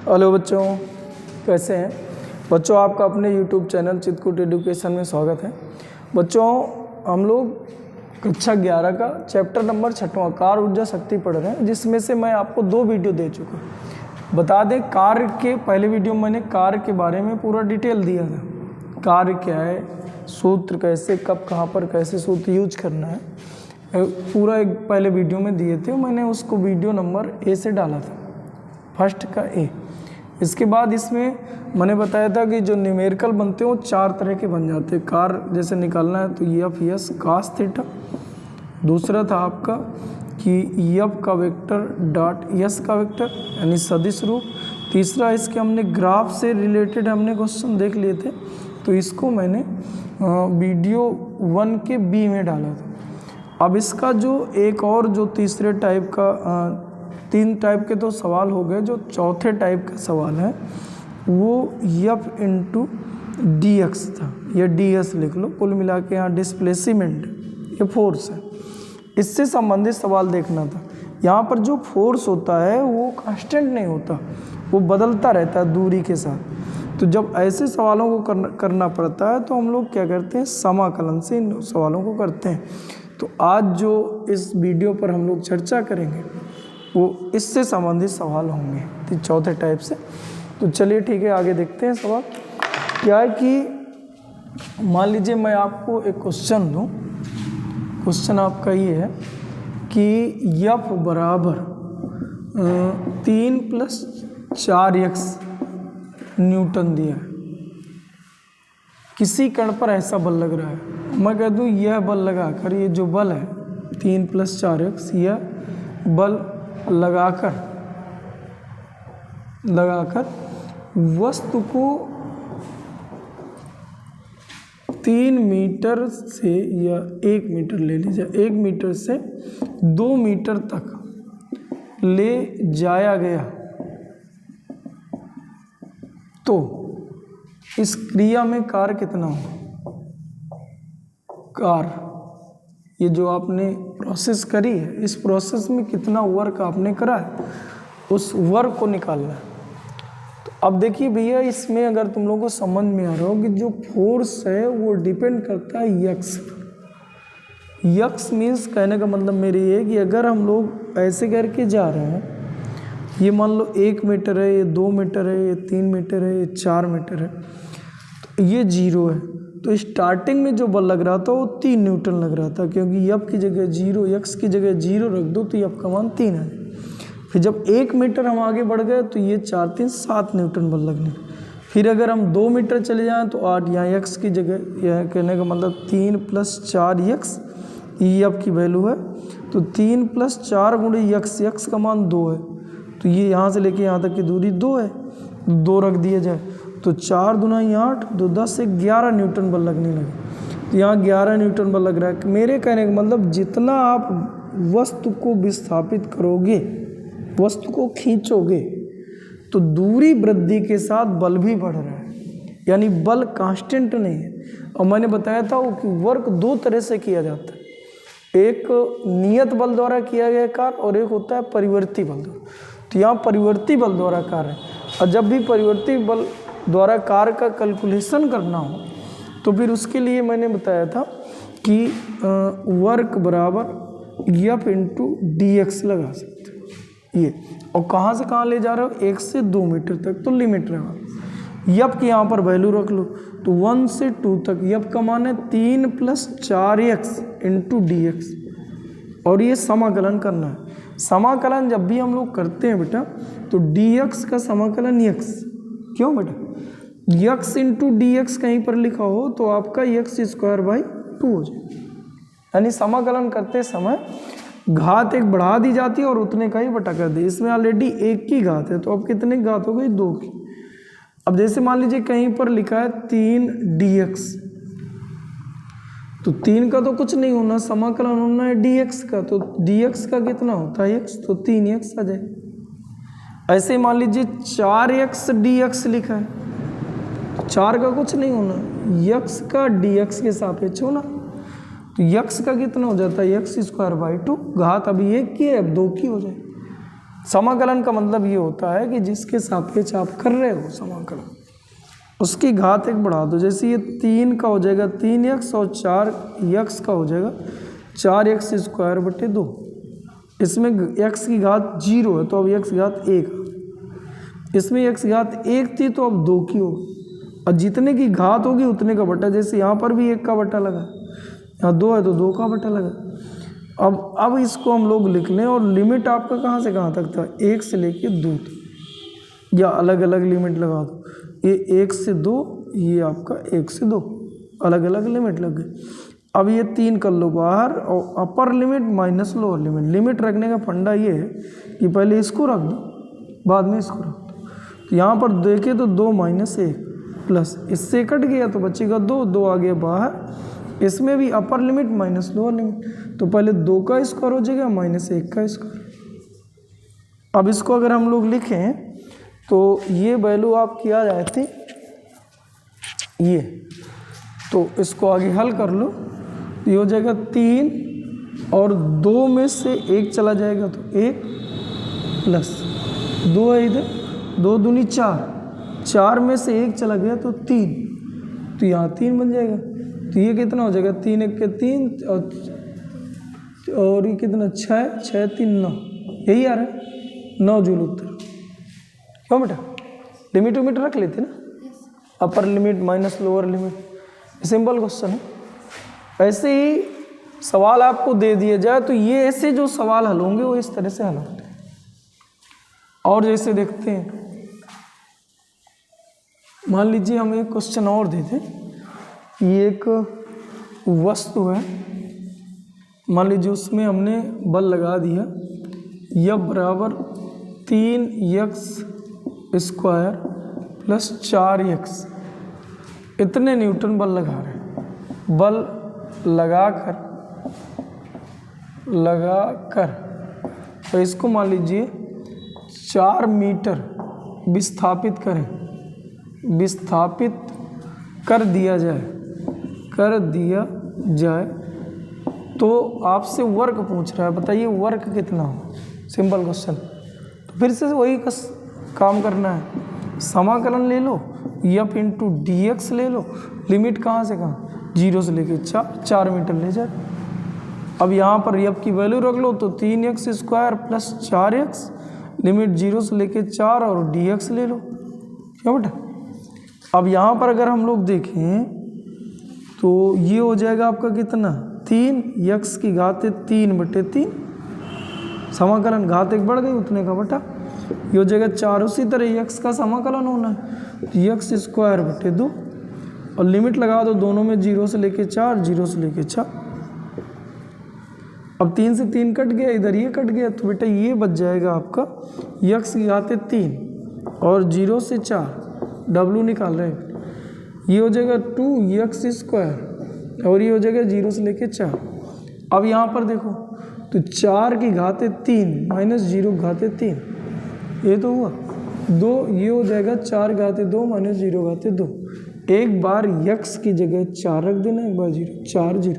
Hello बच्चों, कैसे हैं बच्चों। आपका अपने YouTube चैनल चित्रकूट एजुकेशन में स्वागत है। बच्चों, हम लोग कक्षा 11 का चैप्टर नंबर 6वां कार्य ऊर्जा शक्ति पढ़ रहे हैं, जिसमें से मैं आपको 2 वीडियो दे चुका हूँ। बता दें, कार्य के पहले वीडियो में मैंने कार्य के बारे में पूरा डिटेल दिया था। कार्य क्या है, सूत्र कैसे, कब, कहाँ पर कैसे सूत्र यूज करना है, पूरा एक पहले वीडियो में दिए थे। मैंने उसको वीडियो नंबर ए से डाला था, फर्स्ट का ए। इसके बाद इसमें मैंने बताया था कि जो न्यूमेरिकल बनते हैं वो 4 तरह के बन जाते हैं। कार्य जैसे निकालना है तो एफ यस कास थीटा। दूसरा था आपका कि एफ का वेक्टर डॉट यस का वेक्टर यानी सदिश रूप। तीसरा इसके हमने ग्राफ से रिलेटेड हमने क्वेश्चन देख लिए थे, तो इसको मैंने वीडियो 1 के बी में डाला था। अब इसका जो एक और जो तीसरे टाइप का 3 टाइप के तो सवाल हो गए, जो चौथे टाइप का सवाल है वो एफ इंटू डी एक्स था, या डी एस लिख लो। कुल मिला के यहाँ डिस्प्लेसमेंट ये फोर्स है, इससे संबंधित सवाल देखना था। यहाँ पर जो फोर्स होता है वो कांस्टेंट नहीं होता, वो बदलता रहता है दूरी के साथ। तो जब ऐसे सवालों को करना पड़ता है तो हम लोग क्या करते हैं, समाकलन से इन सवालों को करते हैं। तो आज जो इस वीडियो पर हम लोग चर्चा करेंगे वो इससे संबंधित सवाल होंगे, तो चौथे टाइप से। तो चलिए ठीक है, आगे देखते हैं। सवाल क्या है कि मान लीजिए मैं आपको एक क्वेश्चन दूं। क्वेश्चन आपका ये है कि एफ बराबर 3 + 4x न्यूटन दिया है। किसी कण पर ऐसा बल लग रहा है। मैं कह दूं यह बल लगा कर, ये जो बल है 3 + 4x, यह बल लगाकर वस्तु को 3 मीटर से, या 1 मीटर ले लीजिए, 1 मीटर से 2 मीटर तक ले जाया गया, तो इस क्रिया में कार्य कितना होगा। कार्य, ये जो आपने प्रोसेस करी है, इस प्रोसेस में कितना वर्क आपने करा है, उस वर्क को निकालना है। तो अब देखिए भैया, इसमें अगर तुम लोगों को समझ में आ रहा हो कि जो फोर्स है वो डिपेंड करता है यक्स पर। यक्स मीन्स, कहने का मतलब मेरी ये है कि अगर हम लोग ऐसे करके जा रहे हैं, ये मान लो 1 मीटर है, ये 2 मीटर है, ये 3 मीटर है, ये 4 मीटर है, तो ये 0 है। तो स्टार्टिंग में जो बल लग रहा था वो 3 न्यूटन लग रहा था, क्योंकि एफ की जगह 0, यक्स की जगह 0 रख दो तो एफ का मान 3 है। फिर जब 1 मीटर हम आगे बढ़ गए तो ये 4 3 7 न्यूटन बल लगने। फिर अगर हम 2 मीटर चले जाएं तो 8, यहाँ यक्स की जगह, यह कहने का मतलब 3 + 4 यक्स, ये एफ की वैल्यू है। तो 3 + 4 गुणे यक्स, यक्स का मान 2 है, तो ये यहाँ से लेके यहाँ तक की दूरी 2 है, 2 रख दिया जाए तो 4 दूना 8, 2 10 से 11 न्यूटन बल लगने लगे। तो यहाँ 11 न्यूटन बल लग रहा है। मेरे कहने का मतलब जितना आप वस्तु को विस्थापित करोगे, वस्तु को खींचोगे, तो दूरी वृद्धि के साथ बल भी बढ़ रहा है, यानी बल कांस्टेंट नहीं है। और मैंने बताया था कि वर्क 2 तरह से किया जाता है, एक नियत बल द्वारा किया गया कार्य और एक होता है परिवर्ती बल द्वारा। तो यहाँ परिवर्ती बल द्वारा कार्य है, और जब भी परिवर्ती बल द्वारा कार्य का कैलकुलेशन करना हो तो फिर उसके लिए मैंने बताया था कि वर्क बराबर एफ इंटू डी एक्स लगा सकते हो ये। और कहाँ से कहाँ ले जा रहे हो, 1 से 2 मीटर तक, तो लिमिट रहा। एफ की यहाँ पर वैल्यू रख लो, तो 1 से 2 तक एफ का मान है 3 + 4x इंटू डी एक्स, और ये समाकलन करना है। समाकलन जब भी हम लोग करते हैं बेटा, तो डी एक्स का समाकलन यक्स, क्यों बेटा, यक्स इंटू डी एक्स कहीं पर लिखा हो तो आपका x²/2 हो जाए। यानी समाकलन करते समय घात 1 बढ़ा दी जाती है और उतने का ही बटा कर दी। इसमें ऑलरेडी 1 की घात है, तो अब कितने घात हो गई, 2 की। अब जैसे मान लीजिए कहीं पर लिखा है 3 dx, तो 3 का तो कुछ नहीं होना, समाकलन होना है dx का, तो dx का कितना होता है x, तो 3x आ जाए। ऐसे ही मान लीजिए 4x dx लिखा है, तो 4 का कुछ नहीं होना, x का dx के सापेक्ष होना, तो x का कितना हो जाता है, x²/2, घात अभी 1 की है, अब 2 की हो जाए। समाकलन का मतलब ये होता है कि जिसके सापेक्ष आप कर रहे हो समाकलन, उसकी घात एक बढ़ा दो। जैसे ये 3 का हो जाएगा 3x और 4x का हो जाएगा 4x²/2। इसमें x की घात 0 है तो अब x की घात 1, इसमें x की घात 1 थी तो अब 2 की होगी, और जितने की घात होगी उतने का बटा। जैसे यहाँ पर भी 1 का बटा लगा, यहाँ 2 है तो 2 का बटा लगा। अब इसको हम लोग लिख लें, और लिमिट आपका कहाँ से कहाँ तक था, 1 से लेके 2 तक, या अलग अलग लिमिट लगा दो। ये 1 से 2, ये आपका 1 से 2, अलग अलग लिमिट लग गई। अब ये 3 कर लो बाहर, और upper limit minus lower limit. Limit रखने का फंडा ये है कि पहले इसको रख दो, बाद में इसको रख दो। तो यहाँ पर देखे तो 2 - 1 प्लस, इससे कट गया तो बचेगा 2 आ गया बाहर। इसमें भी upper limit minus lower limit, तो पहले 2 का स्क्वायर हो जाएगा -1 का स्क्वायर। अब इसको अगर हम लोग लिखें तो ये वैल्यू आपकी आ जाए थी ये, तो इसको आगे हल कर लो, तो ये हो जाएगा 3 और 2 में से 1 चला जाएगा तो 1 प्लस 2 है इधर, 2 दूनी 4, 4 में से 1 चला गया तो 3, तो यहाँ 3 बन जाएगा। तो ये कितना हो जाएगा, 3 1 के 3 और ये कितना 6 6 3 9, यही आ रहा है 9 जूल उत्तर। क्यों बेटा, लिमिट विमिट रख लेते ना, upper limit minus lower limit, simple question है। ऐसे ही सवाल आपको दे दिया जाए तो ये ऐसे जो सवाल हल होंगे वो इस तरह से हल होते हैं। और जैसे देखते हैं, मान लीजिए हम एक क्वेश्चन और देते, ये एक वस्तु है, मान लीजिए उसमें हमने बल लगा दिया F बराबर 3x² प्लस 4x, इतने न्यूटन बल लगा रहे हैं। बल लगाकर तो इसको मान लीजिए 4 मीटर विस्थापित कर दिया जाए तो आपसे वर्क पूछ रहा है, बताइए वर्क कितना हो। Simple question. तो फिर से वही काम करना है, समाकलन ले लो, F इंटू dx ले लो, लिमिट कहाँ से कहाँ, 0 से लेके 4 मीटर ले जाए। अब यहाँ पर F की वैल्यू रख लो तो 3x² प्लस 4x, लिमिट 0 से लेके 4 और dx ले लो। क्यों बेटा, अब यहाँ पर अगर हम लोग देखें तो ये हो जाएगा आपका कितना, 3x की घात 3/3, समाकलन घात 1 बढ़ गई उतने का बटा, ये हो जाएगा 4। उसी तरह x का समाकलन होना है तो x²/2, और लिमिट लगा दो दोनों में, 0 से लेके 4, 0 से लेके 4। अब 3 से 3 कट गया, इधर ये कट गया, तो बेटा ये बच जाएगा आपका x की घात 3 और 0 से 4, w निकाल रहे हैं, ये हो जाएगा 2x² और ये हो जाएगा 0 से लेके 4। अब यहाँ पर देखो तो 4 की घात 3 माइनस 0 घात 3, ये तो हुआ 2, ये हो जाएगा 4 घात 2 माइनस 0 घात 2। एक बार x की जगह 4 रख देना, एक बार 0, 4 0।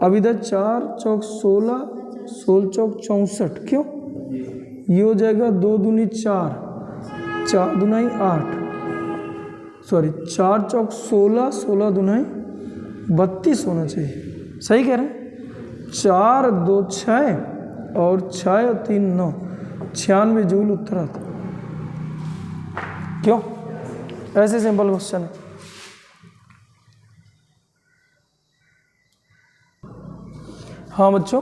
अब इधर 4 चौक 16, 16 चौक 64, क्यों, ये हो जाएगा 2 दूनी 4, 4 दूनाई 8, सॉरी 4 चौक 16, 16 दूनाई 32 होना चाहिए, सही कह रहे हैं। 4 2 6 और 6 और 3 9, 96 जूल उत्तर आता। क्यों, ऐसे सिंपल क्वेश्चन है। हाँ बच्चों,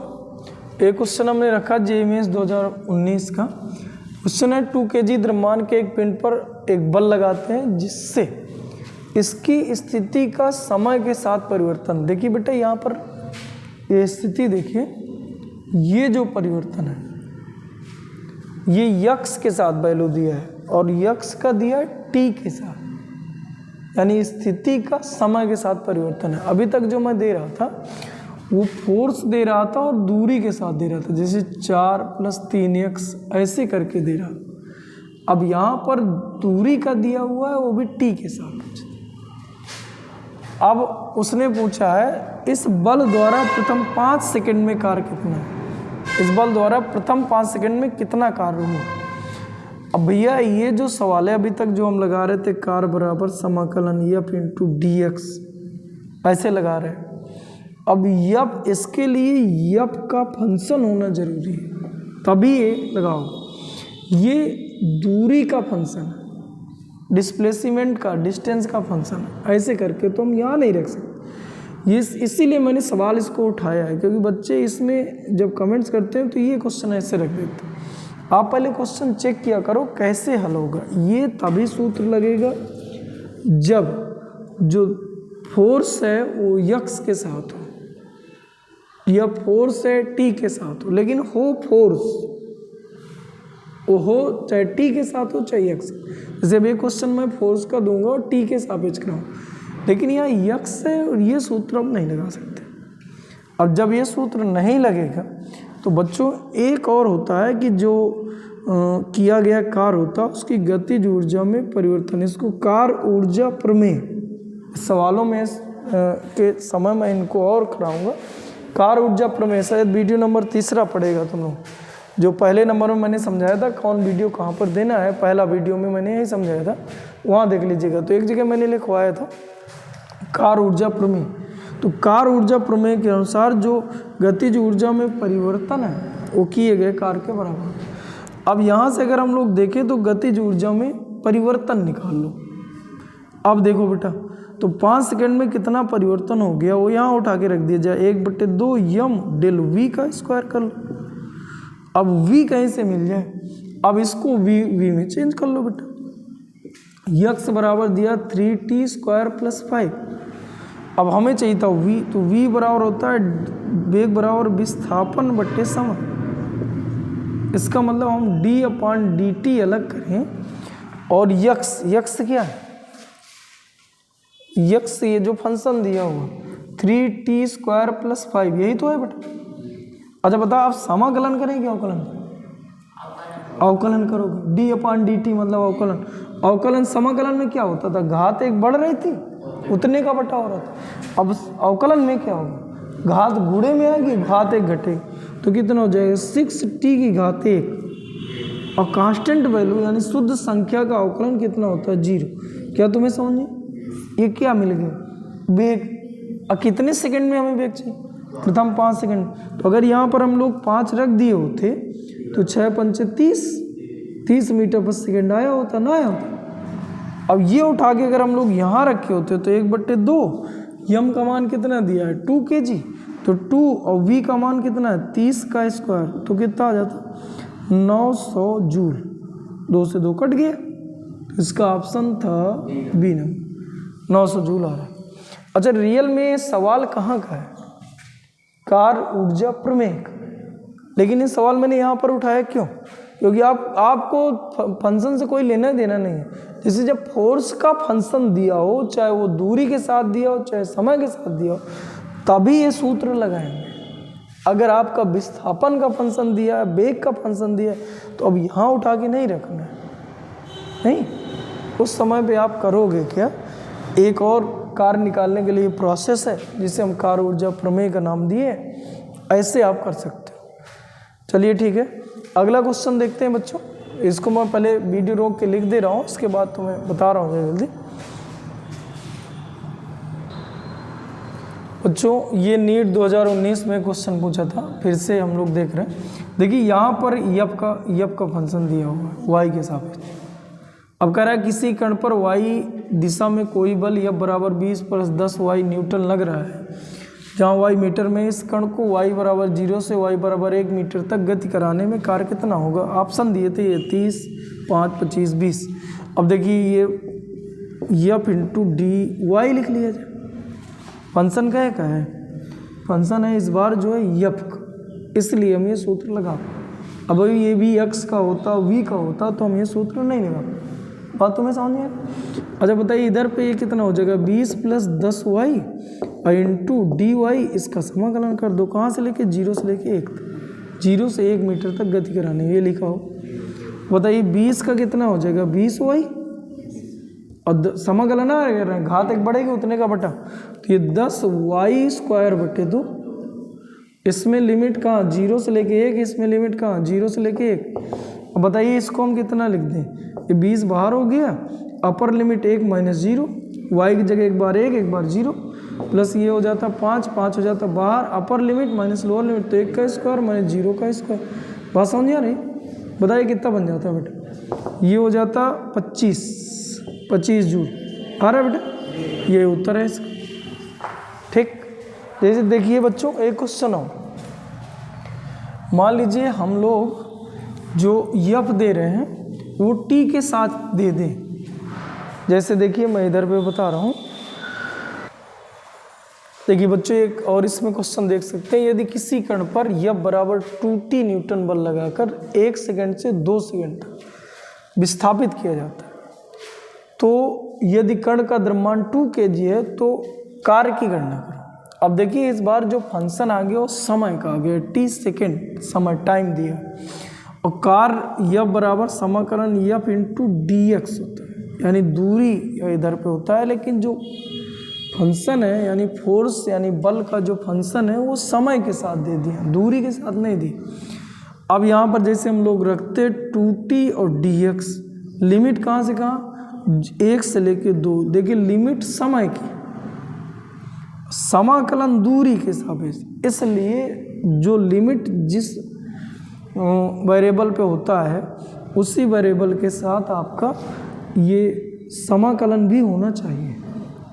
एक क्वेश्चन हमने रखा JMS 2019 का क्वेश्चन है, 2 kg द्रव्यमान के एक पिंड पर एक बल लगाते हैं जिससे इसकी स्थिति का समय के साथ परिवर्तन। देखिए बेटा यहाँ पर ये स्थिति देखिए, ये जो परिवर्तन है ये x के साथ वैल्यू दिया है और x का दिया है t के साथ, यानी स्थिति का समय के साथ परिवर्तन है। अभी तक जो मैं दे रहा था वो फोर्स दे रहा था और दूरी के साथ दे रहा था, जैसे 4 + 3x ऐसे करके दे रहा। अब यहाँ पर दूरी का दिया हुआ है वो भी t के साथ। अब उसने पूछा है इस बल द्वारा प्रथम 5 सेकंड में कार्य कितना है। इस बल द्वारा प्रथम 5 सेकंड में कितना कार्य हुआ। अब भैया ये जो सवाल है अभी तक जो हम लगा रहे थे, कार्य बराबर समाकलन एफ इंटू डी एक्स ऐसे लगा रहे हैं। अब एफ, इसके लिए एफ का फंक्शन होना जरूरी है, तभी ये लगाओ। ये दूरी का फंक्शन है, डिस्प्लेसमेंट का, डिस्टेंस का फंक्शन है, ऐसे करके तो हम यहाँ नहीं रख सकते। ये इसीलिए मैंने सवाल इसको उठाया है, क्योंकि बच्चे इसमें जब कमेंट्स करते हैं तो ये क्वेश्चन ऐसे रख देते हैं। आप पहले क्वेश्चन चेक किया करो कैसे हल होगा। ये तभी सूत्र लगेगा जब जो फोर्स है वो यक्स के साथ हो या फोर्स है टी के साथ हो, लेकिन हो फोर्स वो हो चाहे टी के साथ हो चाहे यक्स। जैसे अब ये क्वेश्चन मैं फोर्स का दूंगा और टी के सापेक्ष कराऊँ, लेकिन यहाँ यक्स है और ये सूत्र अब नहीं लगा सकते। अब जब ये सूत्र नहीं लगेगा तो बच्चों एक और होता है कि जो किया गया कार्य होता है उसकी गतिज ऊर्जा में परिवर्तन, इसको कार्य ऊर्जा प्रमेय सवालों में के समय मैं इनको और कराऊंगा। कार्य ऊर्जा प्रमेय शायद वीडियो नंबर 3 पड़ेगा तुम लोग, जो पहले नंबर में मैंने समझाया था कौन वीडियो कहाँ पर देना है, पहला वीडियो में मैंने यही समझाया था, वहाँ देख लीजिएगा। तो एक जगह मैंने लिखवाया था कार्य ऊर्जा प्रमेय। तो कार्य ऊर्जा प्रमेय के अनुसार जो गतिज ऊर्जा में परिवर्तन है वो किए गए कार्य के बराबर। अब यहाँ से अगर हम लोग देखें तो गतिज ऊर्जा में परिवर्तन निकाल लो। अब देखो बेटा, तो 5 सेकंड में कितना परिवर्तन हो गया वो यहाँ उठा के रख दिया जाए, 1/2 यम डेल वी का स्क्वायर कर लो। अब v कहीं से मिल जाए, अब इसको v में चेंज कर लो बेटा। यक्स बराबर दिया 3t² + 5। अब हमें चाहिए था v, तो v बराबर होता है वेग बराबर विस्थापन बट्टे समय। इसका मतलब हम d/dt अलग करें और यक्स क्या है, यक्स ये जो फंक्शन दिया हुआ 3t² + 5 यही तो है बेटा। अच्छा बता, आप समाकलन करेंगे अवकलन? अवकलन करोगे, d/dt मतलब अवकलन। अवकलन समाकलन में क्या होता था, घात 1 बढ़ रही थी उतने का बटा हो रहा था। अब अवकलन में क्या होगा, घात गुणे में आएगी, घात 1 घटेगी, तो कितना हो जाएगा 6t की घात 1। और कांस्टेंट वैल्यू यानी शुद्ध संख्या का अवकलन कितना होता है 0। क्या तुम्हें समझिए, ये क्या मिल गया वेग। और कितने सेकंड में हमें वेग चाहिए, प्रथम 5 सेकंड। तो अगर यहाँ पर हम लोग 5 रख दिए होते तो 6 पंचे 30 मीटर पर सेकंड आया होता, ना आया होता। अब ये उठा के अगर हम लोग यहाँ रखे होते तो 1/2 यम का मान कितना दिया है 2 kg, तो 2 और v का मान कितना है 30 का स्क्वायर, तो कितना आ जाता 900 जूल। 2 से 2 कट गया, तो इसका ऑप्शन था बी नंबर, 900 जूल आ रहा है। अच्छा रियल में सवाल कहाँ का है, कार्य ऊर्जा प्रमेय का, लेकिन ये सवाल मैंने यहाँ पर उठाया क्यों, क्योंकि आपको फंक्शन से कोई लेना देना नहीं है। जैसे जब फोर्स का फंक्शन दिया हो, चाहे वो दूरी के साथ दिया हो चाहे समय के साथ दिया हो, तभी ये सूत्र लगाएंगे। अगर आपका विस्थापन का फंक्शन दिया है, वेग का फंक्शन दिया है, तो अब यहाँ उठा के नहीं रखना है, नहीं। उस समय पे आप करोगे क्या, एक और कार्य निकालने के लिए प्रोसेस है जिसे हम कार्य ऊर्जा प्रमेय का नाम दिए, ऐसे आप कर सकते हो। चलिए ठीक है, अगला क्वेश्चन देखते हैं बच्चों। इसको मैं पहले वीडियो रोक के लिख दे रहा हूँ, इसके बाद तुम्हें बता रहा हूँ जल्दी। बच्चों ये नीट 2019 में क्वेश्चन पूछा था, फिर से हम लोग देख रहे हैं। देखिए यहाँ पर यफ का फंक्शन दिया हुआ है वाई के सापेक्ष। अब कह रहा है किसी कण पर वाई दिशा में कोई बल F बराबर 20 + 10 y न्यूटन लग रहा है, जहाँ y मीटर में इस कण को y बराबर 0 से y बराबर 1 मीटर तक गति कराने में कार्य कितना होगा। ऑप्शन दिए थे ये 30, 5, 25, 20। अब देखिए ये F इंटू dy लिख लिया जाए। फंक्शन का है फंक्शन है इस बार जो है F का, इसलिए हम ये सूत्र लगा। अब अभी ये भी x का होता v का होता तो हम ये सूत्र नहीं लगा। बात तुम्हें समझ में आया। अच्छा बताइए इधर पे ये कितना हो जाएगा 20 + 10y और इंटू dy, इसका समाकलन कर दो। कहाँ से लेके 0 से लेके 1 तक, 0 से 1 मीटर तक गति कराने, ये लिखा हो। बताइए 20 का कितना हो जाएगा 20y और समाकलन आ रहा है, घात 1 बढ़ेगी उतने का बटा, तो ये 10y² बटे 2 इसमें लिमिट कहाँ 0 से लेके 1, इसमें लिमिट कहाँ 0 से लेके 1। अब बताइए इसको हम कितना लिख दें, ये 20 बाहर हो गया, अपर लिमिट 1 माइनस 0, वाई की जगह एक बार 1 एक बार 0, प्लस ये हो जाता 5 हो जाता बाहर, upper limit minus lower limit, तो 1 का स्क्वायर माइनस 0 का स्क्वायर। बात समझ आ रही? बताइए कितना बन जाता है बेटा, ये हो जाता 25 जूल। आ रहा है बेटा, ये उत्तर है इसका। ठीक, जैसे देखिए बच्चों एक क्वेश्चन हो, मान लीजिए हम लोग जो यफ दे रहे हैं वो टी के साथ दे दें। जैसे देखिए मैं इधर पे बता रहा हूँ, देखिए बच्चों एक और इसमें क्वेश्चन देख सकते हैं, यदि किसी कण पर यफ बराबर 2t न्यूटन बल लगाकर 1 सेकंड से 2 सेकंड तक विस्थापित किया जाता है, तो यदि कण का द्रव्यमान 2 kg है तो कार्य की गणना करो। अब देखिए इस बार जो फंक्शन आ गया वो समय का आ गया, t सेकेंड समय टाइम दिया, और कार्य यफ बराबर समाकलन यफ इंटू dx होता है, यानी दूरी इधर पे होता है, लेकिन जो फंक्शन है यानी फोर्स यानी बल का जो फंक्शन है वो समय के साथ दे दिया, दूरी के साथ नहीं दी। अब यहाँ पर जैसे हम लोग रखते 2t और dx, लिमिट कहाँ से कहाँ 1 से लेके 2, देखिए लिमिट समय की, समाकलन दूरी के सापेक्ष, इसलिए जो लिमिट जिस वेरिएबल पे होता है उसी वेरिएबल के साथ आपका ये समाकलन भी होना चाहिए,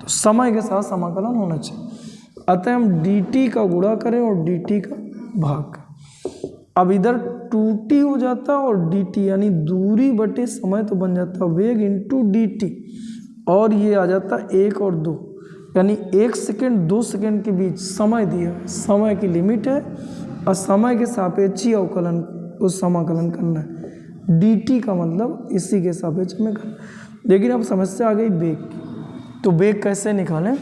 तो समय के साथ समाकलन होना चाहिए। अतः हम dt का गुणा करें और dt का भाग। अब इधर 2t हो जाता है और dt यानी दूरी बटे समय तो बन जाता है वेग इंटू dt, और ये आ जाता 1 और 2, यानी 1 सेकेंड 2 सेकेंड के बीच समय दिया, समय की लिमिट है और समय के सापेक्षी अवकलन उस समाकलन करना है, dt का मतलब इसी के सापेक्ष में करना। लेकिन अब समस्या आ गई बेग की, तो बेग कैसे निकालें।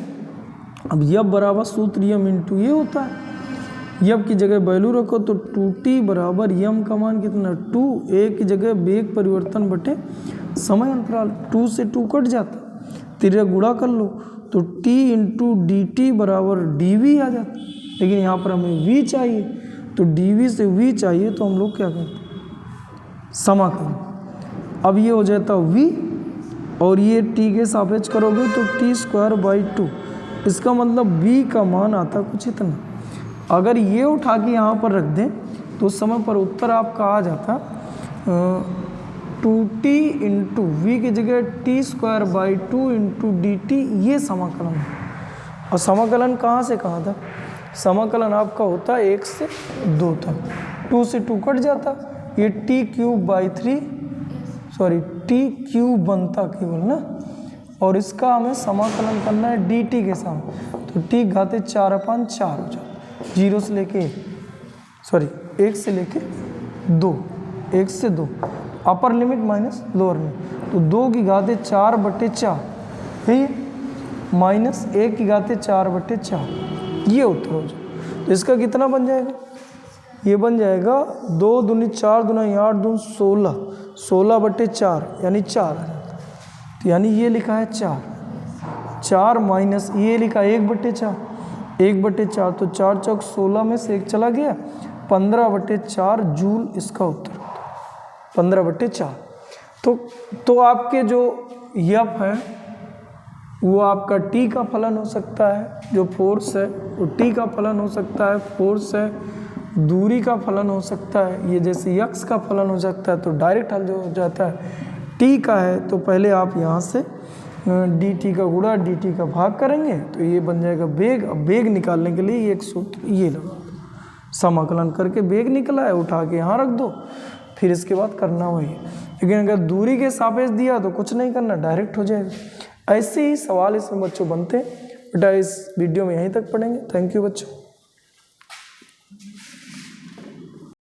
अब यफ बराबर सूत्र यम इंटू ये होता है, यफ की जगह वैल्यू रखो तो 2t बराबर यम का मान कितना 2, ए की जगह बेग परिवर्तन बटे समय अंतराल, 2 से 2 कट जाता, तिर्यक गुणा कर लो तो t इंटू डी टी बराबर डी वी आ जाता, लेकिन यहाँ पर हमें v चाहिए, तो dv से v चाहिए, तो हम लोग क्या करते समाकलन। अब ये हो जाता v और ये t के सापेक्ष करोगे तो t²/2, इसका मतलब v का मान आता कुछ इतना। अगर ये उठा के यहाँ पर रख दें तो उस समय पर उत्तर आपका आ जाता 2t इंटू वी की जगह t²/2 इंटू डी टी, ये समाकलन है। और समाकलन कहाँ से कहाँ था, समाकलन आपका होता है 1 से 2 तक, 2 से 2 कट जाता, ये t³ बनता केवल ना, और इसका हमें समाकलन करना है dt के साथ, तो t⁴4 हो जाता, 0 से लेके 1 से लेके 2, 1 से 2 upper limit minus lower limit, तो 2⁴4/4 है माइनस 1⁴4/4, ये उत्तर हो जाए। तो इसका कितना बन जाएगा, ये बन जाएगा 2 दूनी 4 दूना 8 दून 16, 16/4 यानी 4 आ जाता, तो यानी ये लिखा है 4 माइनस ये लिखा 1/4, 1/4 तो 4 चौक 16 में से 1 चला गया, 15/4 जूल इसका उत्तर होता है, 15/4। तो आपके जो यफ है वो आपका टी का फलन हो सकता है, जो फोर्स है वो टी का फलन हो सकता है, फोर्स है, दूरी का फलन हो सकता है, ये जैसे यक्स का फलन हो सकता है, तो डायरेक्ट हल जो हो जाता है टी का है, तो पहले आप यहाँ से डी टी का गुणा डी टी का भाग करेंगे तो ये बन जाएगा बेग। अब बेग निकालने के लिए एक सूत्र ये लगा, समाकलन करके बेग निकला है उठा के यहाँ रख दो, फिर इसके बाद करना वही। लेकिन अगर दूरी के सापेक्ष दिया तो कुछ नहीं करना, डायरेक्ट हो जाएगा। ऐसे ही सवाल इसमें बच्चों बनते हैं। बेटा इस वीडियो में यहीं तक पढ़ेंगे। थैंक यू बच्चों।